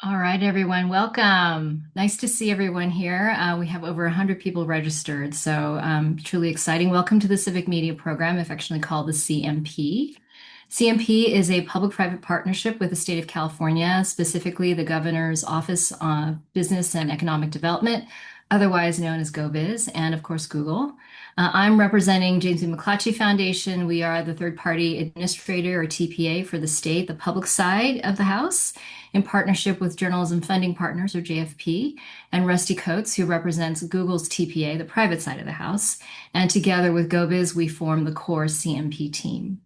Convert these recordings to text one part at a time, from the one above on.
All right, everyone, welcome. Nice to see everyone here. We have over 100 people registered, so truly exciting. Welcome to the Civic Media Program, affectionately called the CMP. CMP is a public-private partnership with the state of California, specifically the Governor's Office of Business and Economic Development, otherwise known as GoBiz, and of course, Google. I'm representing James B. McClatchy Foundation. We are the third-party administrator or TPA for the state, the public side of the house, in partnership with Journalism Funding Partners, or JFP, and Rusty Coates, who represents Google's TPA, the private side of the house. And together with GoBiz, we form the core CMP team.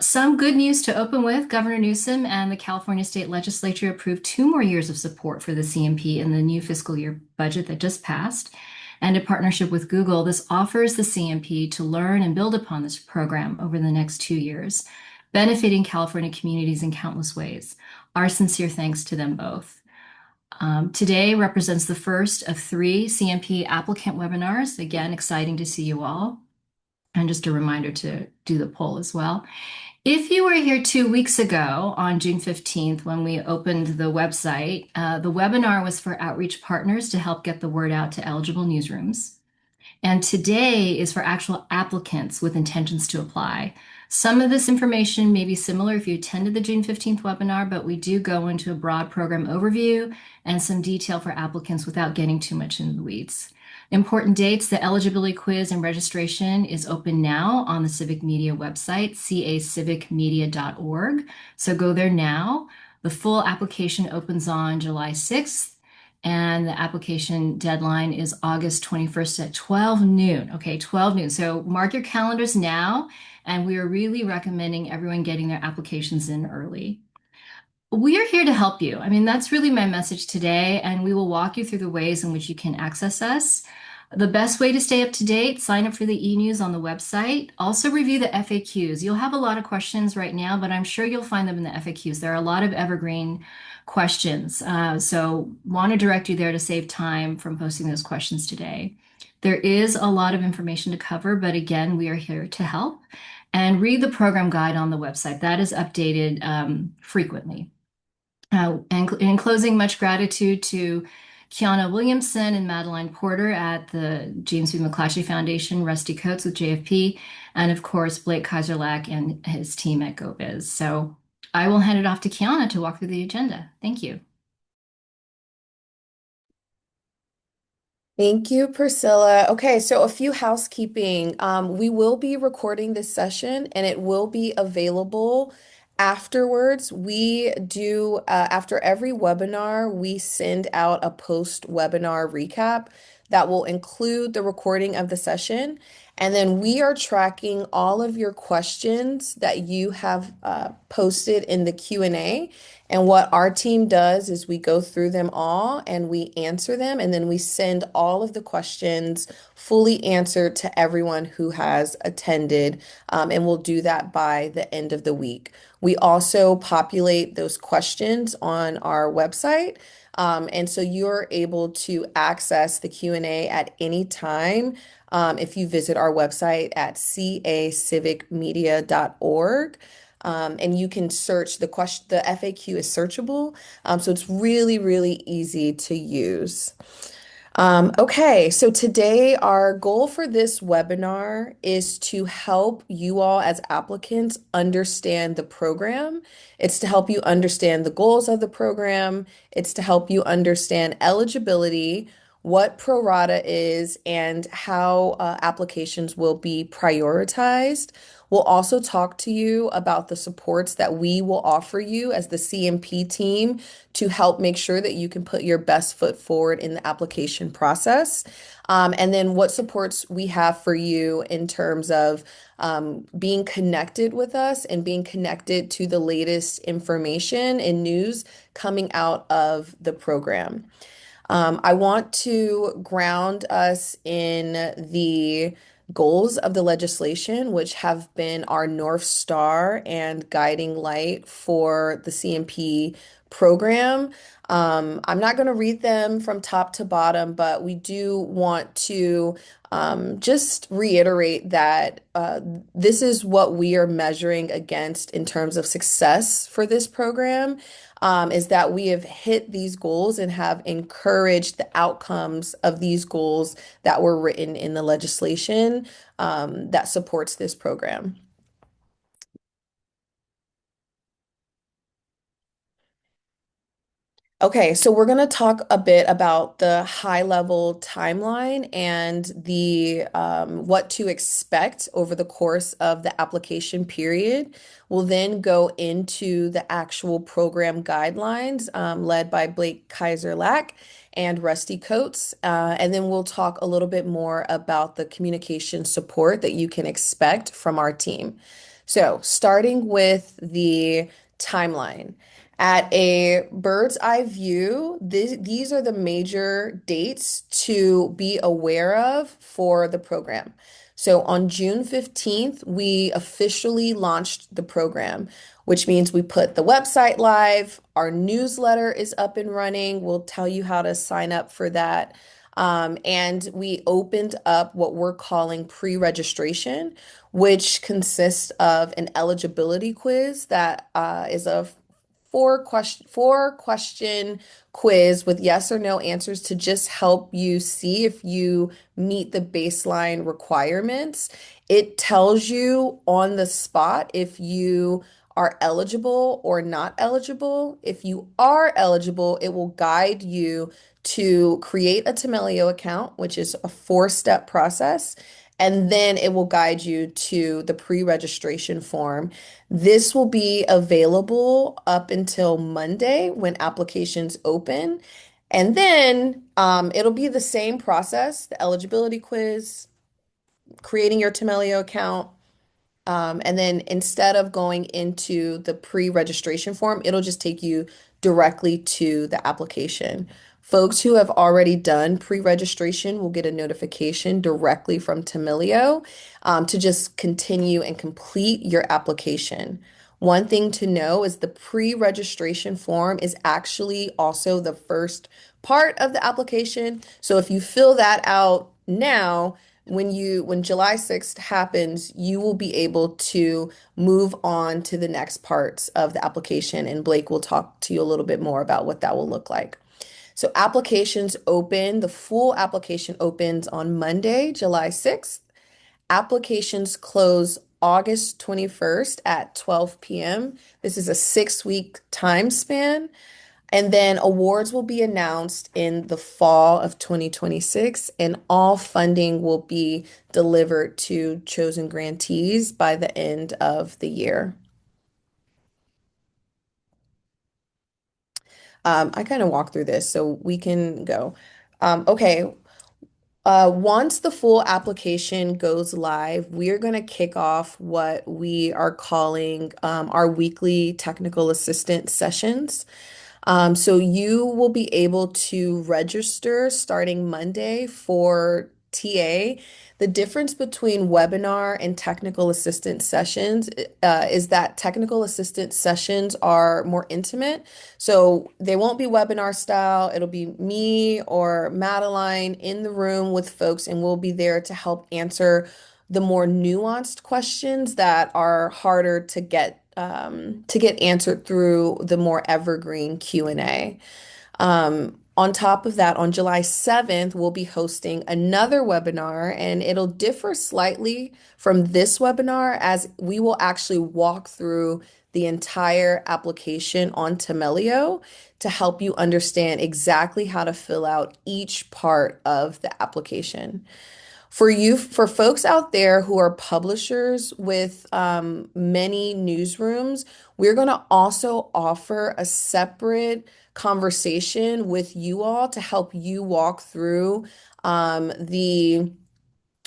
Some good news to open with. Governor Newsom and the California State Legislature approved 2 more years of support for the CMP in the new fiscal year budget that just passed. And in partnership with Google, this offers the CMP to learn and build upon this program over the next 2 years, benefiting California communities in countless ways. Our sincere thanks to them both. Today represents the first of 3 CMP applicant webinars. Again, exciting to see you all. And just a reminder to do the poll as well. If you were here 2 weeks ago on June 15th when we opened the website, the webinar was for outreach partners to help get the word out to eligible newsrooms. And today is for actual applicants with intentions to apply. Some of this information may be similar if you attended the June 15th webinar, but we do go into a broad program overview and some detail for applicants without getting too much into the weeds. Important dates: the eligibility quiz and registration is open now on the Civic Media website, cacivicmedia.org. So go there now. The full application opens on July 6th, and the application deadline is August 21st at 12 noon. Okay, 12 noon. So mark your calendars now, and we are really recommending everyone getting their applications in early. We are here to help you. I mean, that's really my message today, and we will walk you through the ways in which you can access us. The best way to stay up to date: sign up for the e-news on the website. Also review the FAQs. You'll have a lot of questions right now, but I'm sure you'll find them in the FAQs. There are a lot of evergreen questions. So want to direct you there to save time from posting those questions today. There is a lot of information to cover, but again, we are here to help. And read the program guide on the website. That is updated frequently. And in closing, much gratitude to Kiana Williamson and Madeline Porter at the James B. McClatchy Foundation, Rusty Coates with JFP, and of course, Blake Kaiserlack and his team at GoBiz. So I will hand it off to Kiana to walk through the agenda. Thank you. Thank you, Priscilla. Okay, so a few housekeeping. We will be recording this session and it will be available afterwards. We do, after every webinar, we send out a post-webinar recap that will include the recording of the session. And then we are tracking all of your questions that you have posted in the Q&A. And what our team does is we go through them all and we answer them, and then we send all of the questions fully answered to everyone who has attended, and we'll do that by the end of the week. We also populate those questions on our website. And so you're able to access the Q&A at any time if you visit our website at cacivicmedia.org. And you can search the question, the FAQ is searchable. So it's really, really easy to use. Okay, so today our goal for this webinar is to help you all as applicants understand the program. It's to help you understand the goals of the program. It's to help you understand eligibility, what pro rata is, and how applications will be prioritized. We'll also talk to you about the supports that we will offer you as the CMP team to help make sure that you can put your best foot forward in the application process. And then what supports we have for you in terms of being connected with us and being connected to the latest information and news coming out of the program. I want to ground us in the goals of the legislation, which have been our North Star and guiding light for the CMP program. I'm not going to read them from top to bottom, but we do want to just reiterate that this is what we are measuring against in terms of success for this program. is that we have hit these goals and have encouraged the outcomes of these goals that were written in the legislation that supports this program. Okay, so we're going to talk a bit about the high level timeline and the what to expect over the course of the application period. We'll then go into the actual program guidelines led by Blake Kaiser-Lack and Rusty Coates. And then we'll talk a little bit more about the communication support that you can expect from our team. So, starting with the timeline. At a bird's eye view, these are the major dates to be aware of for the program. So on June 15th, we officially launched the program, which means we put the website live. Our newsletter is up and running. We'll tell you how to sign up for that. And we opened up what we're calling pre-registration, which consists of an eligibility quiz that is a four question quiz with yes or no answers to just help you see if you meet the baseline requirements. It tells you on the spot if you are eligible or not eligible. If you are eligible, it will guide you to create a Temelio account, which is a four-step process. And then it will guide you to the pre-registration form. This will be available up until Monday when applications open. And then it'll be the same process, the eligibility quiz, creating your Temelio account, and then instead of going into the pre-registration form, it'll just take you directly to the application. Folks who have already done pre-registration will get a notification directly from Temilio to just continue and complete your application. One thing to know is the pre-registration form is actually also the first part of the application. So if you fill that out now, when July 6th happens, you will be able to move on to the next parts of the application, and Blake will talk to you a little bit more about what that will look like. So applications open, the full application opens on Monday, July 6th. Applications close August 21st at 12 p.m. This is a 6-week time span. And then awards will be announced in the fall of 2026, and all funding will be delivered to chosen grantees by the end of the year. I kind of walked through this, so we can go. Okay, once the full application goes live, we are going to kick off what we are calling our weekly technical assistant sessions. So you will be able to register starting Monday for TA. The difference between webinar and technical assistant sessions is that technical assistant sessions are more intimate. So they won't be webinar style. It'll be me or Madeline in the room with folks, and we'll be there to help answer the more nuanced questions that are harder to get answered through the more evergreen Q&A. On top of that, on July 7th, we'll be hosting another webinar, and it'll differ slightly from this webinar as we will actually walk through the entire application on Temelio to help you understand exactly how to fill out each part of the application. For folks out there who are publishers with many newsrooms, we're going to also offer a separate conversation with you all to help you walk through the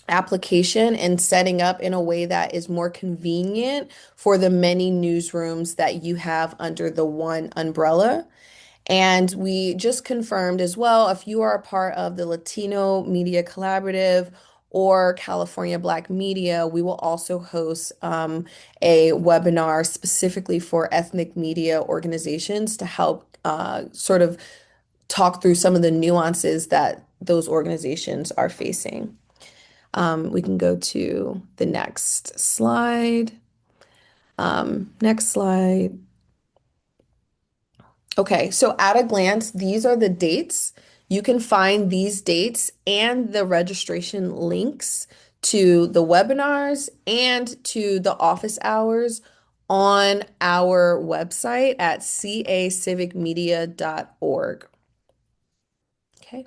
application and setting up in a way that is more convenient for the many newsrooms that you have under the one umbrella. And we just confirmed as well, if you are a part of the Latino Media Collaborative or California Black Media, we will also host a webinar specifically for ethnic media organizations to help sort of talk through some of the nuances that those organizations are facing. We can go to the next slide. Next slide. Okay, so at a glance, these are the dates. You can find these dates and the registration links to the webinars and to the office hours on our website at cacivicmedia.org. Okay.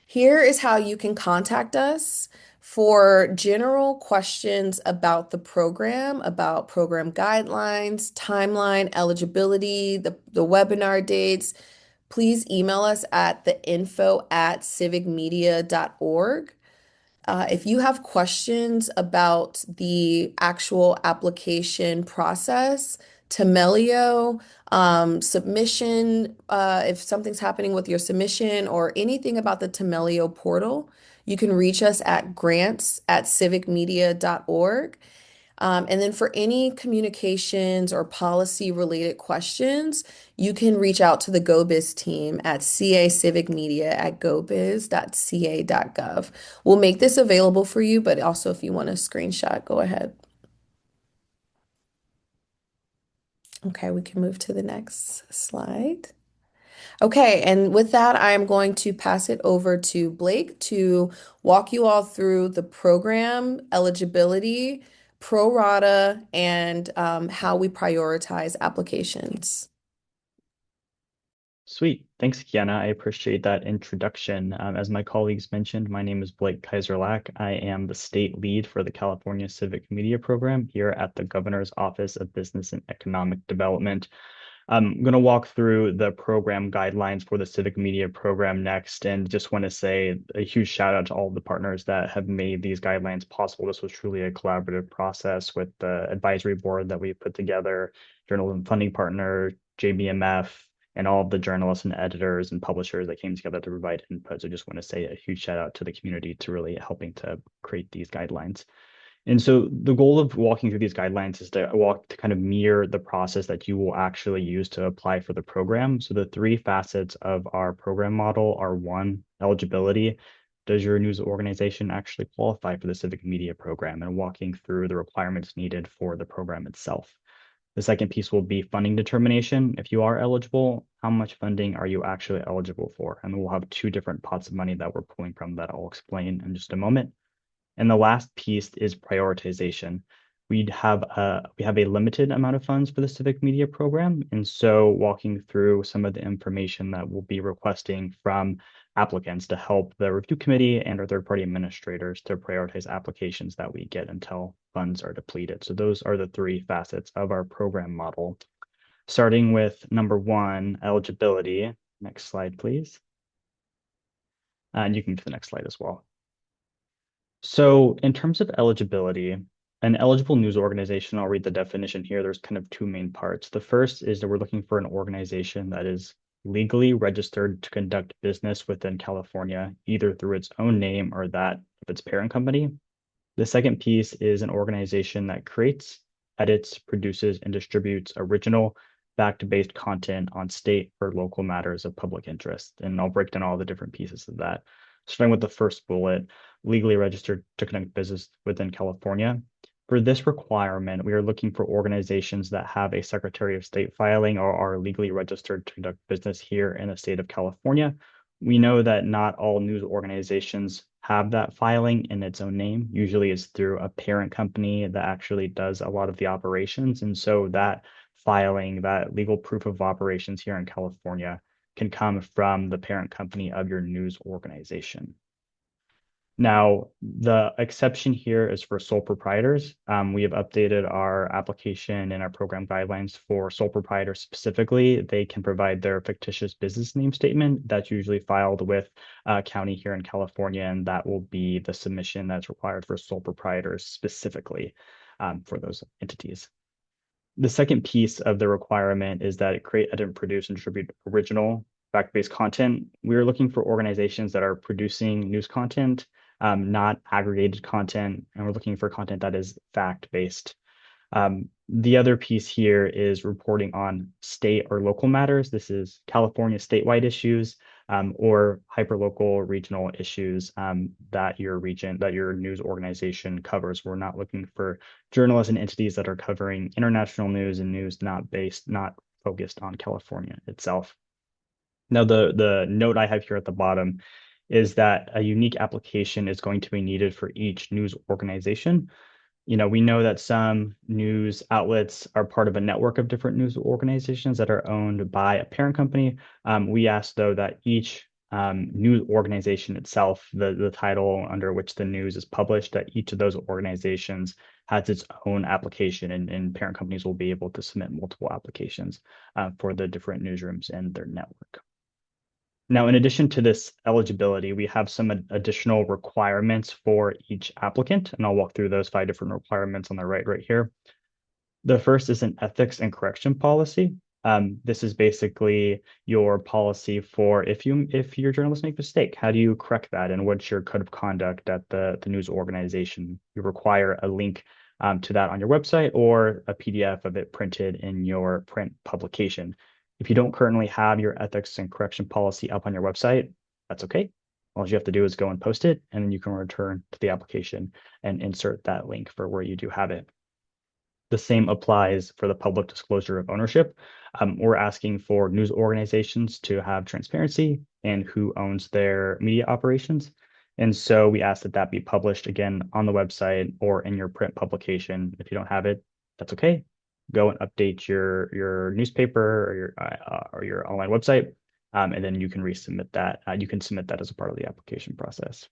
Here is how you can contact us for general questions about the program, about program guidelines, timeline, eligibility, the webinar dates. Please email us at the info@civicmedia.org. If you have questions about the actual application process, Temelio, submission, if something's happening with your submission or anything about the Temelio portal, you can reach us at grants@civicmedia.org. And then for any communications or policy related questions, you can reach out to the GoBiz team at cacivicmedia@gobiz.ca.gov. We'll make this available for you, but also if you want a screenshot, go ahead. Okay, we can move to the next slide. Okay, and with that, I am going to pass it over to Blake to walk you all through the program, eligibility, pro rata, and how we prioritize applications. Sweet. Thanks, Kiana. I appreciate that introduction. As my colleagues mentioned, my name is Blake Kaiserlack. I am the state lead for the California Civic Media Program here at the Governor's Office of Business and Economic Development. I'm going to walk through the program guidelines for the Civic Media Program next, and just want to say a huge shout out to all the partners that have made these guidelines possible. This was truly a collaborative process with the advisory board that we put together, journalism funding partner, JBMF, and all of the journalists and editors and publishers that came together to provide input. So just want to say a huge shout out to the community to really helping to create these guidelines. And so the goal of walking through these guidelines is to walk to kind of mirror the process that you will actually use to apply for the program. So the three facets of our program model are: one, eligibility. Does your news organization actually qualify for the civic media program? And walking through the requirements needed for the program itself. The second piece will be funding determination. If you are eligible, how much funding are you actually eligible for? And we'll have two different pots of money that we're pulling from that I'll explain in just a moment. And the last piece is prioritization. We have a limited amount of funds for the civic media program, and so walking through some of the information that we'll be requesting from applicants to help the review committee and our third-party administrators to prioritize applications that we get until funds are depleted. So those are the three facets of our program model. Starting with number one, eligibility. Next slide, please. And you can go to the next slide as well. So in terms of eligibility, an eligible news organization, I'll read the definition here. There's kind of two main parts. The first is that we're looking for an organization that is legally registered to conduct business within California, either through its own name or that of its parent company. The second piece is an organization that creates, edits, produces, and distributes original fact-based content on state or local matters of public interest. And I'll break down all the different pieces of that. Starting with the first bullet, legally registered to conduct business within California. For this requirement, we are looking for organizations that have a Secretary of State filing or are legally registered to conduct business here in the state of California. We know that not all news organizations have that filing in its own name. Usually it's through a parent company that actually does a lot of the operations. And so that filing, that legal proof of operations here in California can come from the parent company of your news organization. Now, the exception here is for sole proprietors. We have updated our application and our program guidelines for sole proprietors specifically. They can provide their fictitious business name statement that's usually filed with a county here in California, and that will be the submission that's required for sole proprietors specifically for those entities. The second piece of the requirement is that it create, edit, produce, and distribute original fact-based content. We're looking for organizations that are producing news content, not aggregated content, and we're looking for content that is fact-based. The other piece here is reporting on state or local matters. This is California statewide issues or hyperlocal regional issues that your news organization covers. We're not looking for journalists and entities that are covering international news and news not focused on California itself. Now, the note I have here at the bottom is that a unique application is going to be needed for each news organization. We know that some news outlets are part of a network of different news organizations that are owned by a parent company. We ask, though, that each news organization itself, the title under which the news is published, that each of those organizations has its own application, and parent companies will be able to submit multiple applications for the different newsrooms in their network. Now, in addition to this eligibility, we have some additional requirements for each applicant, and I'll walk through those 5 different requirements on the right here. The first is an ethics and correction policy. This is basically your policy for if your journalists make a mistake, how do you correct that, and what's your code of conduct at the news organization? You require a link to that on your website or a PDF of it printed in your print publication. If you don't currently have your ethics and correction policy up on your website, that's okay. All you have to do is go and post it, and then you can return to the application and insert that link for where you do have it. The same applies for the public disclosure of ownership. We're asking for news organizations to have transparency and who owns their media operations. And so we ask that be published again on the website or in your print publication. If you don't have it, that's okay. Go and update your newspaper or your online website, and then you can resubmit that. You can submit that as a part of the application process.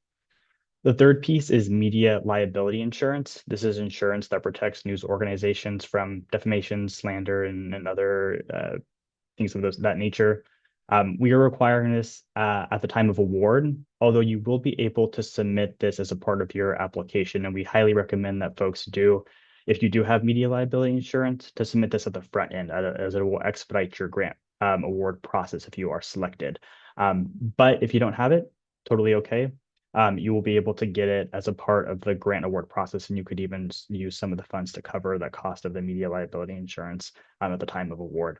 The third piece is media liability insurance. This is insurance that protects news organizations from defamation, slander, and other things of that nature. We are requiring this at the time of award, although you will be able to submit this as a part of your application, and we highly recommend that folks do, if you do have media liability insurance, to submit this at the front end, as it will expedite your grant award process if you are selected. But if you don't have it, totally okay. You will be able to get it as a part of the grant award process, and you could even use some of the funds to cover the cost of the media liability insurance at the time of award.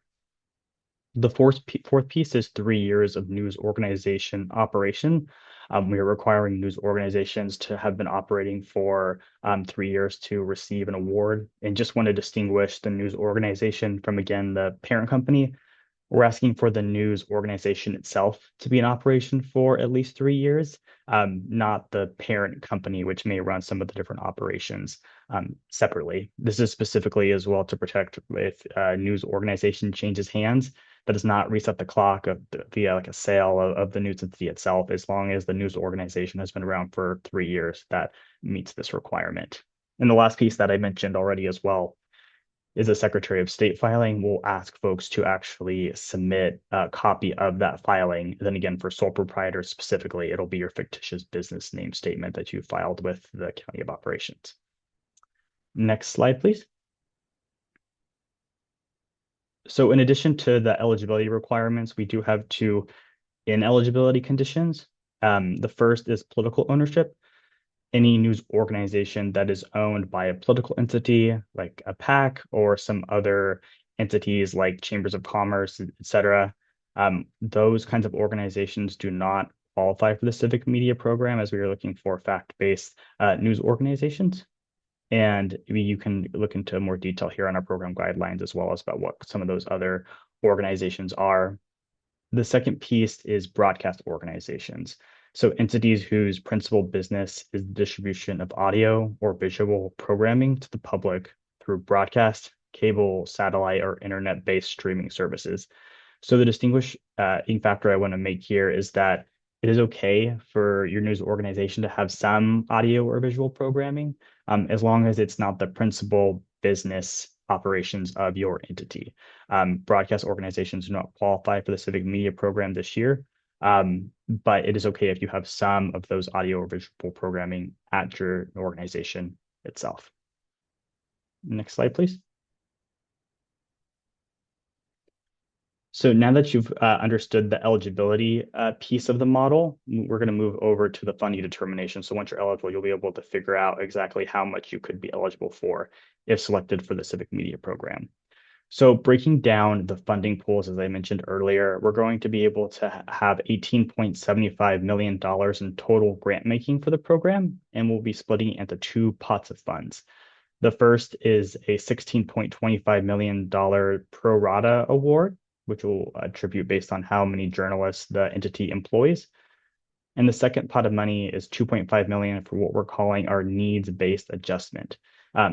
The fourth piece is 3 years of news organization operation. We are requiring news organizations to have been operating for 3 years to receive an award, and just want to distinguish the news organization from, again, the parent company. We're asking for the news organization itself to be in operation for at least 3 years, not the parent company, which may run some of the different operations separately. This is specifically as well to protect if a news organization changes hands, that does not reset the clock via like a sale of the news entity itself. As long as the news organization has been around for 3 years, that meets this requirement. And the last piece that I mentioned already as well is a Secretary of State filing. We'll ask folks to actually submit a copy of that filing. And then again, for sole proprietors specifically, it'll be your fictitious business name statement that you filed with the County of Operations. Next slide, please. So in addition to the eligibility requirements, we do have 2 ineligibility conditions. The first is political ownership. Any news organization that is owned by a political entity like a PAC or some other entities like chambers of commerce, etc. Those kinds of organizations do not qualify for the civic media program, as we are looking for fact-based news organizations. And you can look into more detail here on our program guidelines, as well as about what some of those other organizations are. The second piece is broadcast organizations. So entities whose principal business is the distribution of audio or visual programming to the public through broadcast, cable, satellite, or internet-based streaming services. So the distinguishing factor I want to make here is that it is okay for your news organization to have some audio or visual programming, as long as it's not the principal business operations of your entity. Broadcast organizations do not qualify for the Civic Media Program this year, but it is okay if you have some of those audio or visual programming at your organization itself. Next slide, please. So now that you've understood the eligibility piece of the model, we're going to move over to the funding determination. So once you're eligible, you'll be able to figure out exactly how much you could be eligible for if selected for the Civic Media Program. So breaking down the funding pools, as I mentioned earlier, we're going to be able to have $18.75 million in total grant making for the program, and we'll be splitting it into 2 pots of funds. The first is a $16.25 million pro rata award, which will attribute based on how many journalists the entity employs. And the second pot of money is 2.5 million for what we're calling our needs-based adjustment.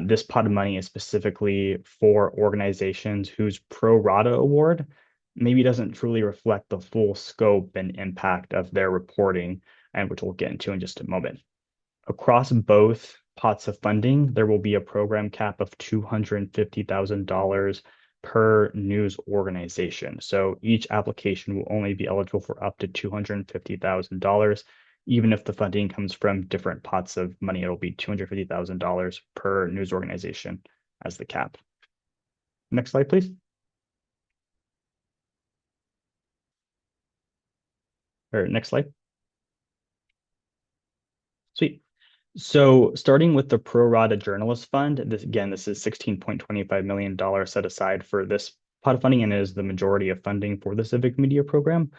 This pot of money is specifically for organizations whose pro rata award maybe doesn't truly reflect the full scope and impact of their reporting, and which we'll get into in just a moment. Across both pots of funding, there will be a program cap of $250,000 per news organization. So each application will only be eligible for up to $250,000. Even if the funding comes from different pots of money, it'll be $250,000 per news organization as the cap. Next slide, please. Or next slide. Sweet. So starting with the pro rata journalist fund, this is $16.25 million set aside for this pot of funding and is the majority of funding for the Civic Media Program.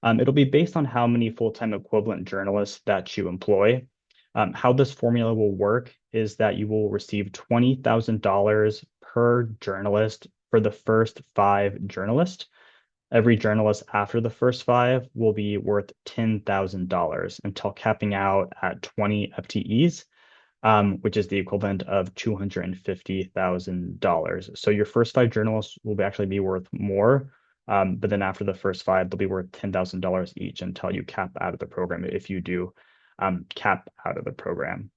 It'll be based on how many full-time equivalent journalists that you employ. How this formula will work is that you will receive $20,000 per journalist for the first 5 journalists. Every journalist after the first 5 will be worth $10,000 until capping out at 20 FTEs, which is the equivalent of $250,000. So your first 5 journalists will actually be worth more, but then after the first 5, they'll be worth $10,000 each until you cap out of the program, if you do cap out of the program.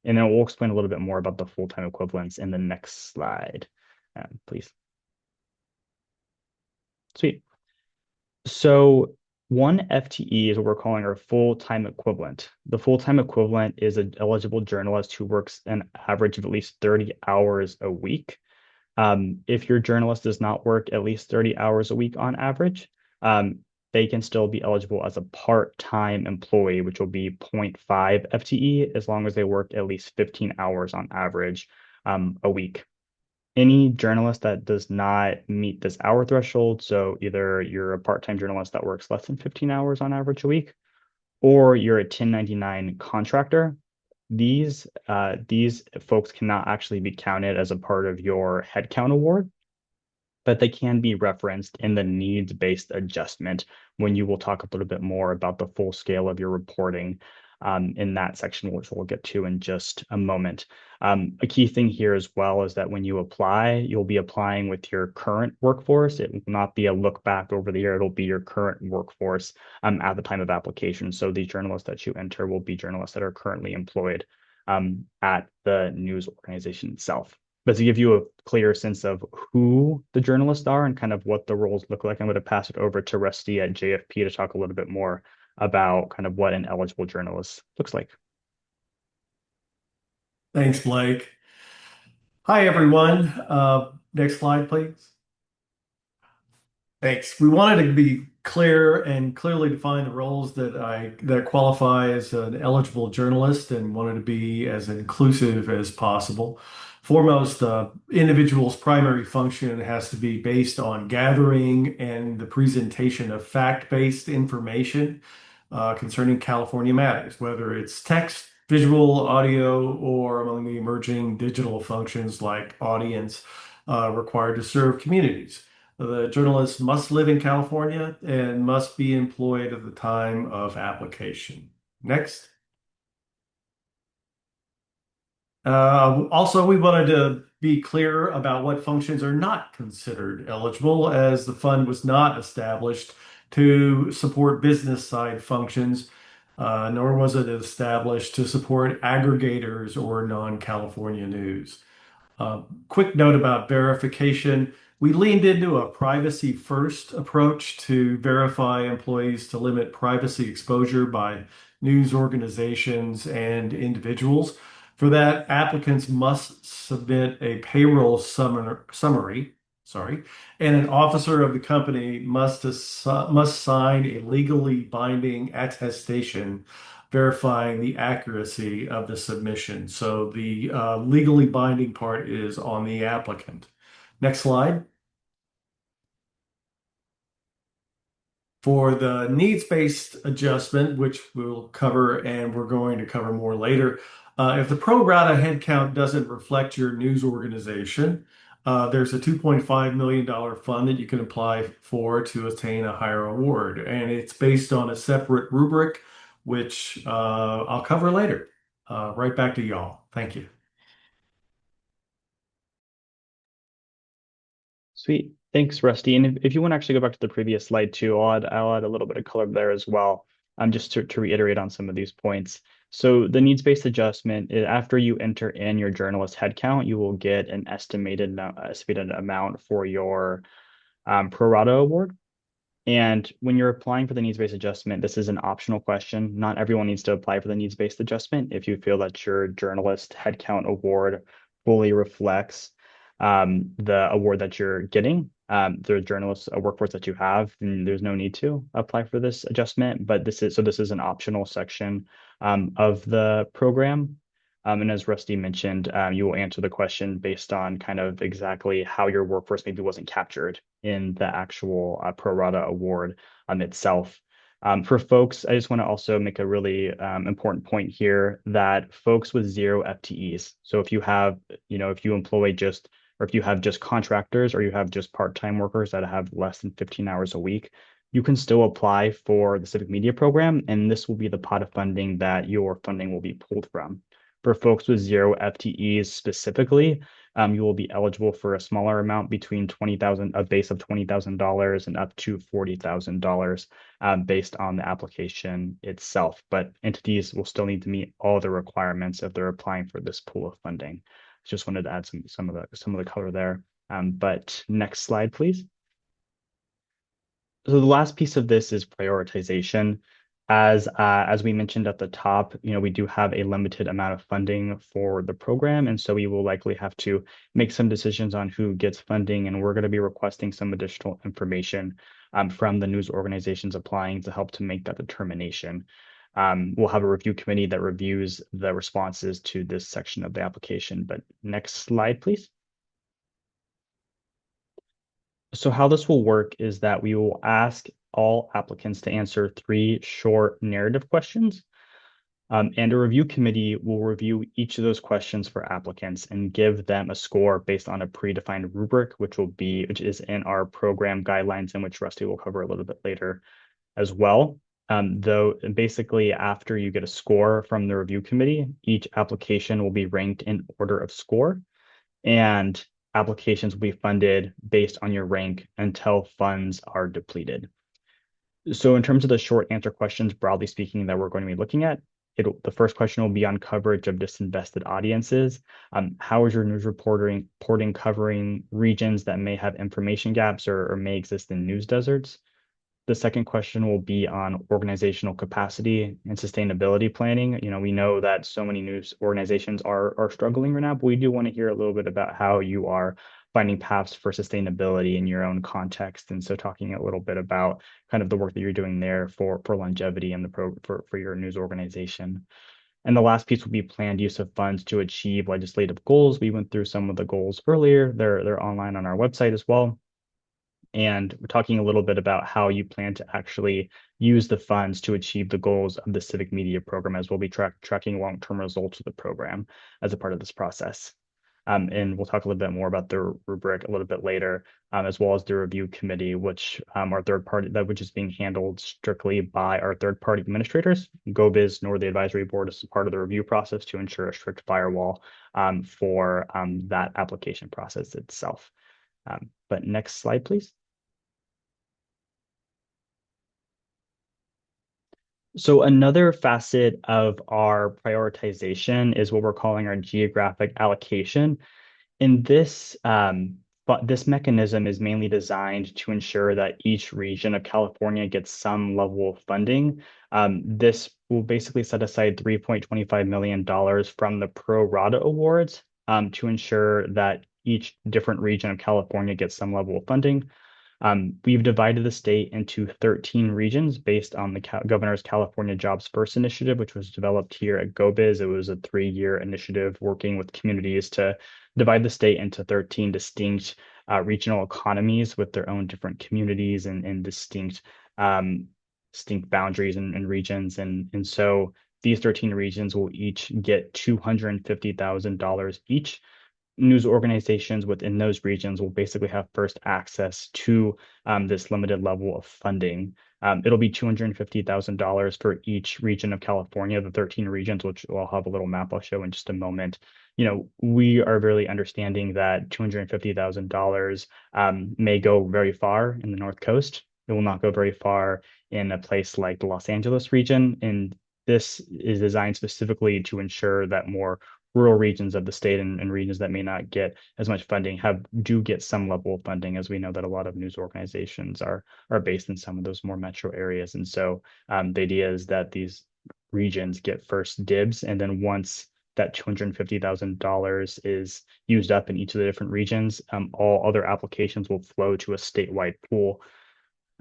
And then we'll explain a little bit more about the full-time equivalents in the next slide, please. Sweet. So 1 FTE is what we're calling our full-time equivalent. The full-time equivalent is an eligible journalist who works an average of at least 30 hours a week. If your journalist does not work at least 30 hours a week on average, they can still be eligible as a part-time employee, which will be 0.5 FTE, as long as they work at least 15 hours on average a week. Any journalist that does not meet this hour threshold, so either you're a part-time journalist that works less than 15 hours on average a week, or you're a 1099 contractor, these folks cannot actually be counted as a part of your headcount award, but they can be referenced in the needs-based adjustment when you will talk a little bit more about the full scale of your reporting in that section, which we'll get to in just a moment. A key thing here as well is that when you apply, you'll be applying with your current workforce. It will not be a look back over the year. It'll be your current workforce at the time of application. So the journalists that you enter will be journalists that are currently employed at the news organization itself. But to give you a clear sense of who the journalists are and kind of what the roles look like, I'm going to pass it over to Rusty at JFP to talk a little bit more about kind of what an eligible journalist looks like. Thanks, Blake. Hi, everyone. Next slide, please. Thanks. We wanted to be clear and clearly define the roles that qualify as an eligible journalist and wanted to be as inclusive as possible. Foremost, the individual's primary function has to be based on gathering and the presentation of fact-based information concerning California matters, whether it's text, visual, audio, or among the emerging digital functions like audience required to serve communities. The journalist must live in California and must be employed at the time of application. Next. Also, we wanted to be clear about what functions are not considered eligible, as the fund was not established to support business side functions, nor was it established to support aggregators or non-California news. Quick note about verification. We leaned into a privacy first approach to verify employees to limit privacy exposure by news organizations and individuals. For that, applicants must submit a payroll summary, and an officer of the company must sign a legally binding attestation verifying the accuracy of the submission. So the legally binding part is on the applicant. Next slide. For the needs-based adjustment, which we'll cover and we're going to cover more later, If the pro rata headcount doesn't reflect your news organization, there's a $2.5 million fund that you can apply for to attain a higher award. And it's based on a separate rubric, which I'll cover later. Right back to y'all. Thank you. Sweet. Thanks, Rusty. And if you want to actually go back to the previous slide too, I'll add a little bit of color there as well, just to reiterate on some of these points. So the needs-based adjustment, after you enter in your journalist headcount, you will get an estimated amount for your pro rata award. And when you're applying for the needs-based adjustment, this is an optional question. Not everyone needs to apply for the needs-based adjustment. If you feel that your journalist headcount award fully reflects the award that you're getting, the journalist workforce that you have, then there's no need to apply for this adjustment. But this is an optional section of the program. And as Rusty mentioned, you will answer the question based on kind of exactly how your workforce maybe wasn't captured in the actual pro rata award itself. For folks, I just want to also make a really important point here that folks with 0 FTEs. So if you have, if you employ just, or if you have just contractors or you have just part-time workers that have less than 15 hours a week, you can still apply for the Civic Media Program, and this will be the pot of funding that your funding will be pulled from. For folks with 0 FTEs specifically, you will be eligible for a smaller amount between a base of $20,000 and up to $40,000 based on the application itself. But entities will still need to meet all the requirements if they're applying for this pool of funding. Just wanted to add some of the color there. But next slide, please. So the last piece of this is prioritization. As we mentioned at the top, we do have a limited amount of funding for the program, and so we will likely have to make some decisions on who gets funding, and we're going to be requesting some additional information from the news organizations applying to help to make that determination. We'll have a review committee that reviews the responses to this section of the application. But next slide, please. So how this will work is that we will ask all applicants to answer 3 short narrative questions. And a review committee will review each of those questions for applicants and give them a score based on a predefined rubric, which is in our program guidelines, and which Rusty will cover a little bit later as well. Though basically after you get a score from the review committee, each application will be ranked in order of score, and applications will be funded based on your rank until funds are depleted. So in terms of the short answer questions, broadly speaking, that we're going to be looking at, the first question will be on coverage of disinvested audiences. How is your news reporting covering regions that may have information gaps or may exist in news deserts? The second question will be on organizational capacity and sustainability planning. We know that so many news organizations are struggling right now, but we do want to hear a little bit about how you are finding paths for sustainability in your own context. And so talking a little bit about kind of the work that you're doing there for longevity and for your news organization. And the last piece will be planned use of funds to achieve legislative goals. We went through some of the goals earlier. They're online on our website as well. And we're talking a little bit about how you plan to actually use the funds to achieve the goals of the Civic Media Program, as we'll be tracking long-term results of the program as a part of this process. And we'll talk a little bit more about the rubric a little bit later, as well as the review committee, which which is being handled strictly by our third-party administrators. GoBiz nor the advisory board is part of the review process to ensure a strict firewall for that application process itself. But next slide, please. So another facet of our prioritization is what we're calling our geographic allocation. And this mechanism is mainly designed to ensure that each region of California gets some level of funding. This will basically set aside $3.25 million from the pro rata awards to ensure that each different region of California gets some level of funding. We've divided the state into 13 regions based on the Governor's California Jobs First initiative, which was developed here at GoBiz. It was a 3-year initiative working with communities to divide the state into 13 distinct regional economies with their own different communities and distinct boundaries and regions. And so these 13 regions will each get $250,000 each. News organizations within those regions will basically have first access to this limited level of funding. It'll be $250,000 for each region of California, the 13 regions, which I'll have a little map I'll show in just a moment. We are really understanding that $250,000 may go very far in the North Coast. It will not go very far in a place like the Los Angeles region. And this is designed specifically to ensure that more rural regions of the state and regions that may not get as much funding do get some level of funding, as we know that a lot of news organizations are based in some of those more metro areas. And so the idea is that these regions get first dibs, and then once that $250,000 is used up in each of the different regions, all other applications will flow to a statewide pool.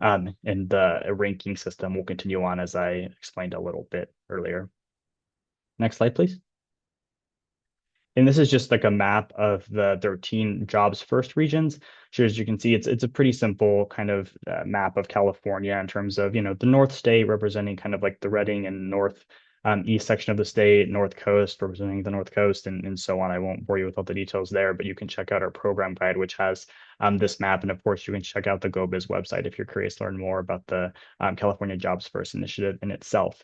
And the ranking system will continue on, as I explained a little bit earlier. Next slide, please. And this is just like a map of the 13 jobs first regions. So as you can see, it's a pretty simple kind of map of California in terms of, the North State representing kind of like the Redding and North east section of the state, North Coast representing the North Coast, and so on. I won't bore you with all the details there, but you can check out our program guide, which has this map. And of course, you can check out the GoBiz website if you're curious to learn more about the California Jobs First initiative in itself.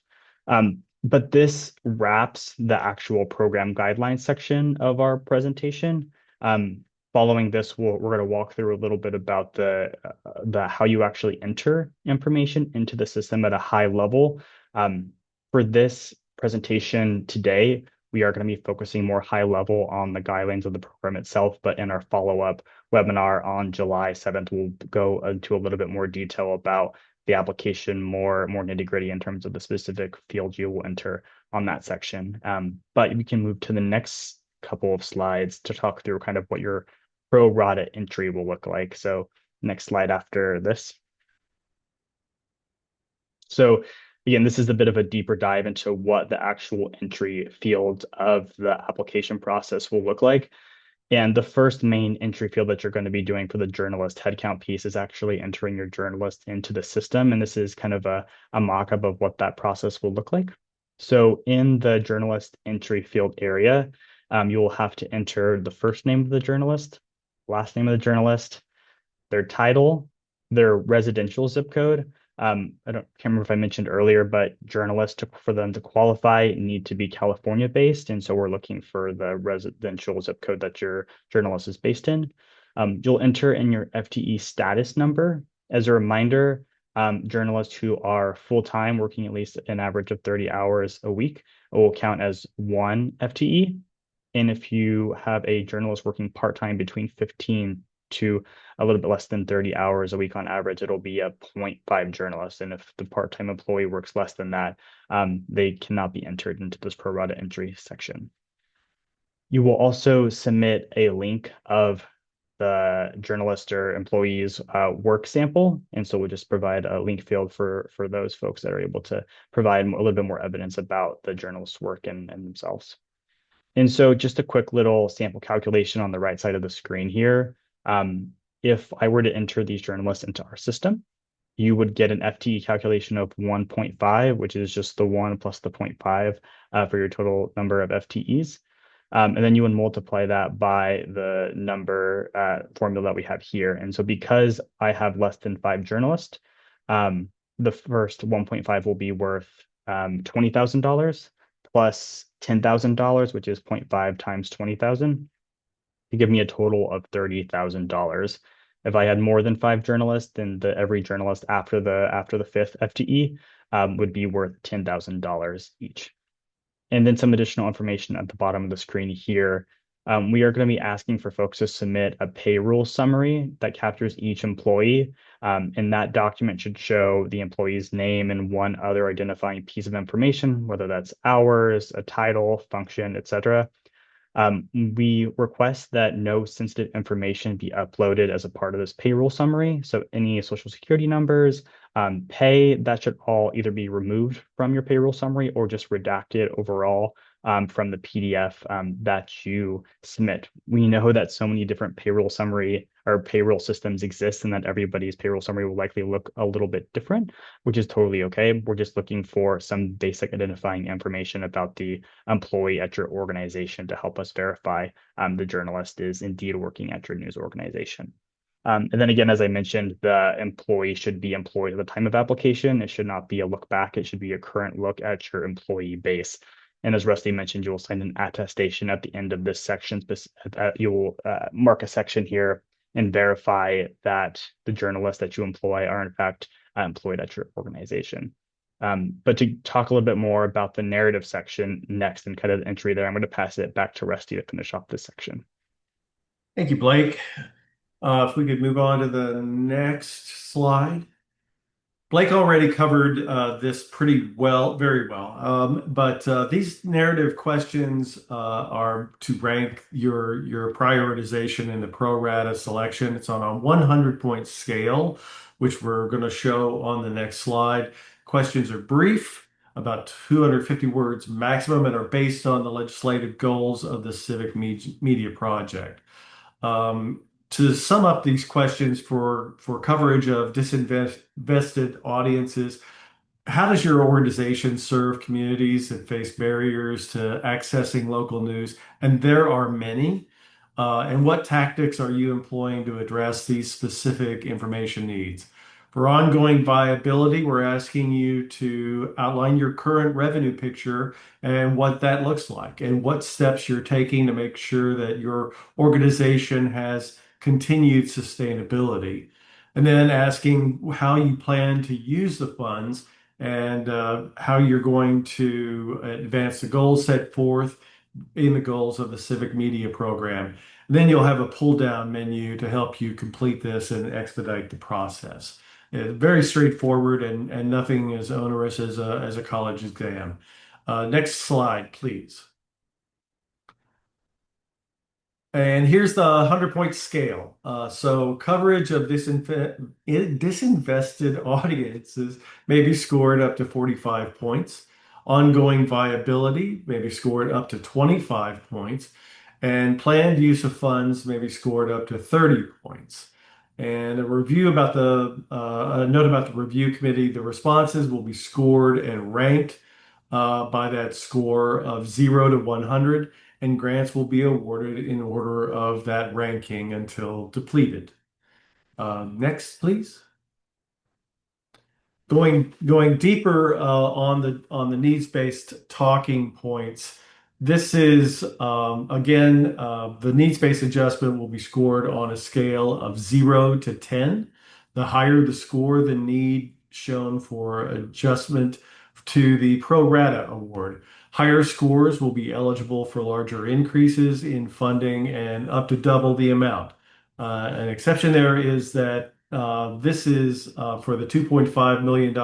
But this wraps the actual program guidelines section of our presentation. Following this, we're going to walk through a little bit about the how you actually enter information into the system at a high level. For this presentation today, we are going to be focusing more high level on the guidelines of the program itself, but in our follow-up webinar on July 7th, we'll go into a little bit more detail about the application, more nitty-gritty in terms of the specific field you will enter on that section. But we can move to the next couple of slides to talk through kind of what your pro rata entry will look like. So next slide after this. So again, this is a bit of a deeper dive into what the actual entry field of the application process will look like. And the first main entry field that you're going to be doing for the journalist headcount piece is actually entering your journalist into the system. And this is kind of a mock-up of what that process will look like. So in the journalist entry field area, you will have to enter the first name of the journalist, last name of the journalist, their title, their residential zip code. Can't remember if I mentioned earlier, but journalists, for them to qualify, need to be California based. And so we're looking for the residential zip code that your journalist is based in. You'll enter in your FTE status number. As a reminder, journalists who are full-time, working at least an average of 30 hours a week, will count as one FTE. And if you have a journalist working part-time between 15 to a little bit less than 30 hours a week on average, it'll be a 0.5 journalist. And if the part-time employee works less than that, they cannot be entered into this pro rata entry section. You will also submit a link of the journalist or employee's work sample. And so we'll just provide a link field for those folks that are able to provide a little bit more evidence about the journalist's work and themselves. And so just a quick little sample calculation on the right side of the screen here. If I were to enter these journalists into our system, you would get an FTE calculation of 1.5, which is just the 1 plus the 0.5 for your total number of FTEs. And then you would multiply that by the number formula that we have here. And so because I have less than 5 journalists, the first 1.5 will be worth $20,000 plus $10,000, which is 0.5 times 20,000. To give me a total of $30,000. If I had more than 5 journalists, then every journalist after the fifth FTE would be worth $10,000 each. And then some additional information at the bottom of the screen here. We are going to be asking for folks to submit a payroll summary that captures each employee. And that document should show the employee's name and one other identifying piece of information, whether that's hours, a title, function, etc. We request that no sensitive information be uploaded as a part of this payroll summary. So any social security numbers, pay, that should all either be removed from your payroll summary or just redacted overall from the PDF that you submit. We know that so many different payroll summary or payroll systems exist and that everybody's payroll summary will likely look a little bit different, which is totally okay. We're just looking for some basic identifying information about the employee at your organization to help us verify the journalist is indeed working at your news organization. And then again, as I mentioned, the employee should be employed at the time of application. It should not be a look back. It should be a current look at your employee base. And as Rusty mentioned, you will sign an attestation at the end of this section. You will mark a section here and verify that the journalists that you employ are in fact employed at your organization. But to talk a little bit more about the narrative section next and kind of the entry there, I'm going to pass it back to Rusty to finish off this section. Thank you, Blake. If we could move on to the next slide. Blake already covered this pretty well, very well. But these narrative questions are to rank your prioritization in the pro rata selection. It's on a 100-point scale, which we're going to show on the next slide. Questions are brief, about 250 words maximum, and are based on the legislative goals of the Civic Media Project. To sum up these questions for coverage of disinvested audiences, how does your organization serve communities that face barriers to accessing local news? And there are many. And what tactics are you employing to address these specific information needs? For ongoing viability, we're asking you to outline your current revenue picture and what that looks like, and what steps you're taking to make sure that your organization has continued sustainability. And then asking how you plan to use the funds and how you're going to advance the goals set forth in the goals of the Civic Media Program. And then you'll have a pull-down menu to help you complete this and expedite the process. Very straightforward and nothing as onerous as a college exam. Next slide, please. And here's the 100-point scale. So coverage of disinvested audiences may be scored up to 45 points. Ongoing viability may be scored up to 25 points. And planned use of funds may be scored up to 30 points. And a note about the review committee, the responses will be scored and ranked by that score of 0 to 100. And grants will be awarded in order of that ranking until depleted. Next, please. Going deeper on the needs-based talking points. This is again the needs-based adjustment will be scored on a scale of 0 to 10. The higher the score, the need shown for adjustment to the pro rata award. Higher scores will be eligible for larger increases in funding and up to double the amount. An exception there is that this is for the $2.5 million.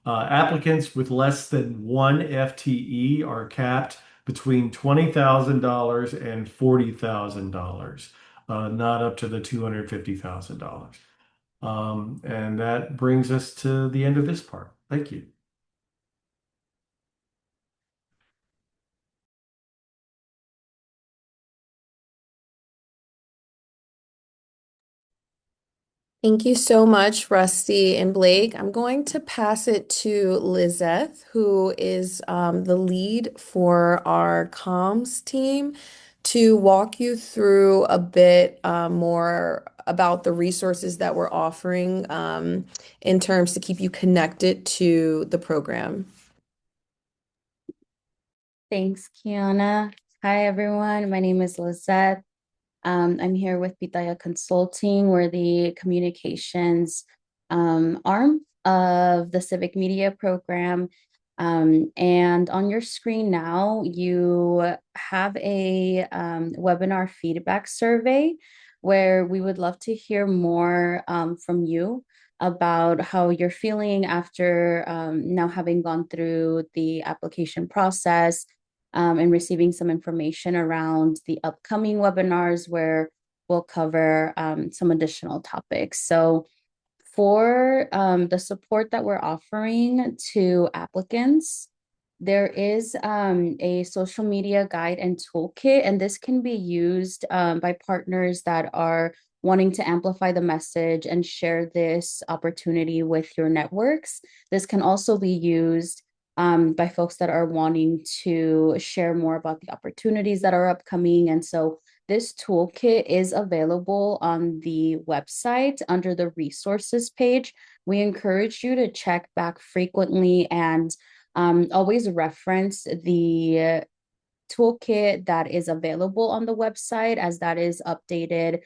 Applicants with less than one FTE are capped between $20,000 and $40,000, not up to the $250,000. And that brings us to the end of this part. Thank you. Thank you so much, Rusty and Blake. I'm going to pass it to Lizeth, who is the lead for our comms team, to walk you through a bit more about the resources that we're offering in terms to keep you connected to the program. Thanks, Kiana. Hi, everyone. My name is Lizette. I'm here with Pitaya Consulting. We're the communications arm of the Civic Media Program. And on your screen now, you have a webinar feedback survey where we would love to hear more from you about how you're feeling after now having gone through the application process. And receiving some information around the upcoming webinars where we'll cover some additional topics. So for the support that we're offering to applicants, there is a social media guide and toolkit, and this can be used by partners that are wanting to amplify the message and share this opportunity with your networks. This can also be used by folks that are wanting to share more about the opportunities that are upcoming. And so this toolkit is available on the website under the resources page. We encourage you to check back frequently and always reference the toolkit that is available on the website as that is updated.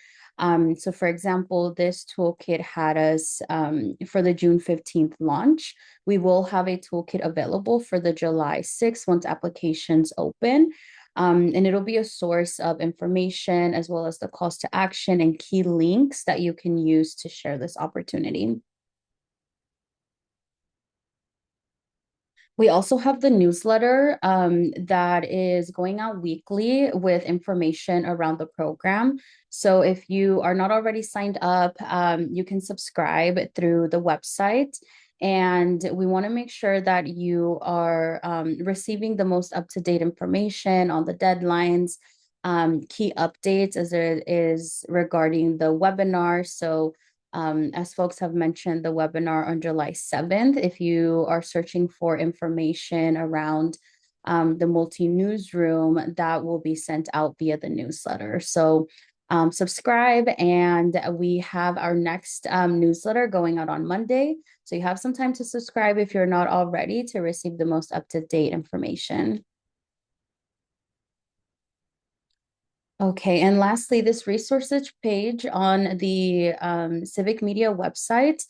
So for example, this toolkit had us for the June 15th launch. We will have a toolkit available for the July 6th once applications open. And it'll be a source of information as well as the calls to action and key links that you can use to share this opportunity. We also have the newsletter that is going out weekly with information around the program. So if you are not already signed up, you can subscribe through the website. And we want to make sure that you are receiving the most up-to-date information on the deadlines, key updates as it is regarding the webinar. So as folks have mentioned, the webinar on July 7th, if you are searching for information around the multi-newsroom, that will be sent out via the newsletter. So subscribe, and we have our next newsletter going out on Monday. So you have some time to subscribe if you're not already to receive the most up-to-date information. Okay, and lastly, this resources page on the Civic Media website,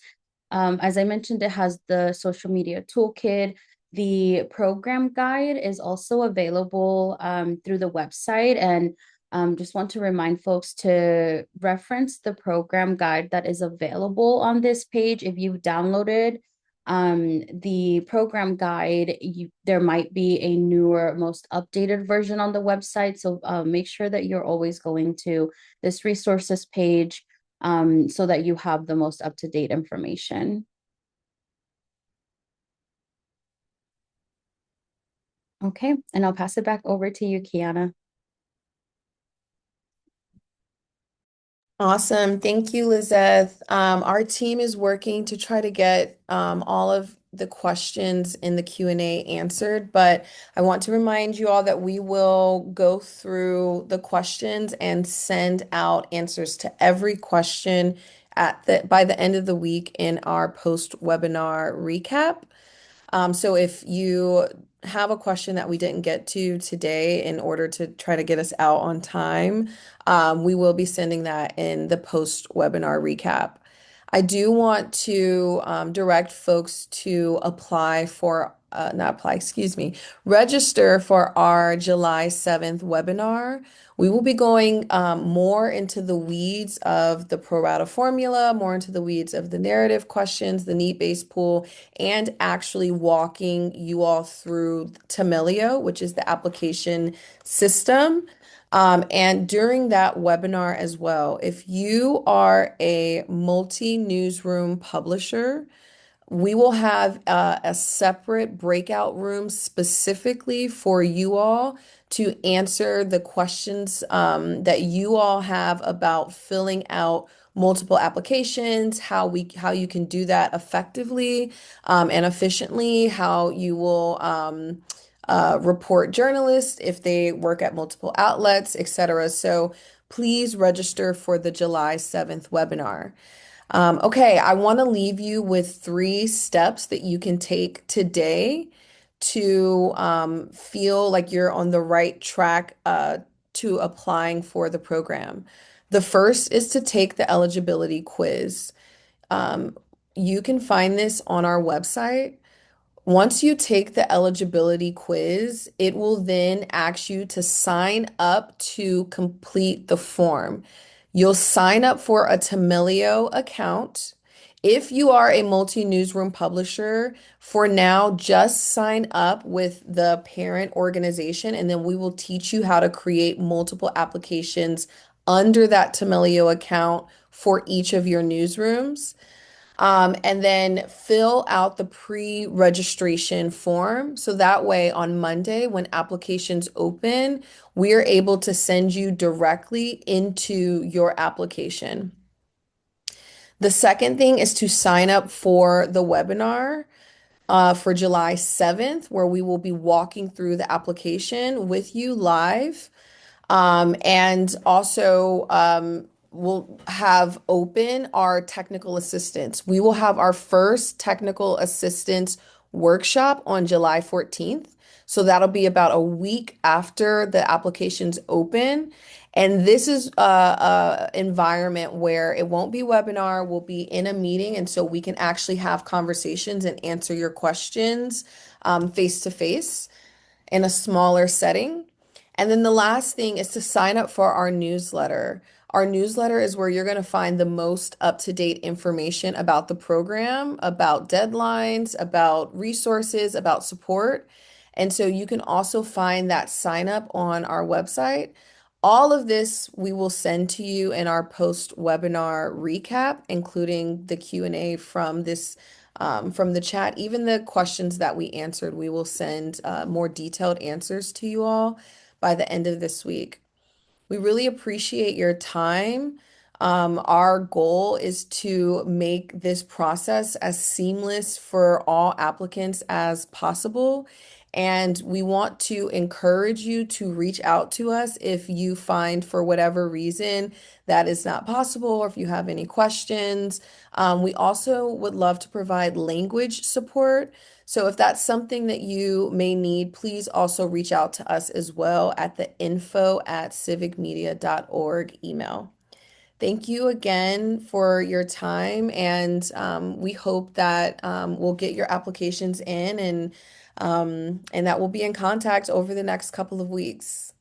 as I mentioned, it has the social media toolkit. The program guide is also available through the website, and just want to remind folks to reference the program guide that is available on this page. If you've downloaded the program guide, there might be a newer, most updated version on the website. So make sure that you're always going to this resources page so that you have the most up-to-date information. Okay, and I'll pass it back over to you, Kiana. Awesome. Thank you, Lizeth. Our team is working to try to get all of the questions in the Q&A answered, but I want to remind you all that we will go through the questions and send out answers to every question by the end of the week in our post-webinar recap. So if you have a question that we didn't get to today in order to try to get us out on time, we will be sending that in the post-webinar recap. I do want to direct folks to register for our July 7th webinar. We will be going more into the weeds of the pro rata formula, more into the weeds of the narrative questions, the need-based pool, and actually walking you all through Tamelio, which is the application system. And during that webinar as well, if you are a multi-newsroom publisher, we will have a separate breakout room specifically for you all to answer the questions that you all have about filling out multiple applications, how you can do that effectively and efficiently, how you will report journalists if they work at multiple outlets, etc. So please register for the July 7th webinar. Okay, I want to leave you with 3 steps that you can take today to feel like you're on the right track to applying for the program. The first is to take the eligibility quiz. Um, you can find this on our website. Once you take the eligibility quiz, it will then ask you to sign up to complete the form. You'll sign up for a Tamelio account. If you are a multi-newsroom publisher, for now, just sign up with the parent organization, and then we will teach you how to create multiple applications under that Tamelio account for each of your newsrooms. And then fill out the pre-registration form. So that way on Monday, when applications open, we are able to send you directly into your application. The second thing is to sign up for the webinar for July 7th, where we will be walking through the application with you live. And also, we'll have open our technical assistance. We will have our first technical assistance workshop on July 14th. So that'll be about a week after the applications open. And this is a environment where it won't be webinar, we'll be in a meeting, and so we can actually have conversations and answer your questions face to face in a smaller setting. And then the last thing is to sign up for our newsletter. Our newsletter is where you're going to find the most up-to-date information about the program, about deadlines, about resources, about support. And so you can also find that sign up on our website. All of this we will send to you in our post-webinar recap, including the Q&A from the chat. Even the questions that we answered, we will send more detailed answers to you all by the end of this week. We really appreciate your time. Our goal is to make this process as seamless for all applicants as possible. And we want to encourage you to reach out to us if you find, for whatever reason, that is not possible, or if you have any questions. We also would love to provide language support. So if that's something that you may need, please also reach out to us as well at the info@civicmedia.org email. Thank you again for your time, and we hope that we'll get your applications in, and that we'll be in contact over the next couple of weeks.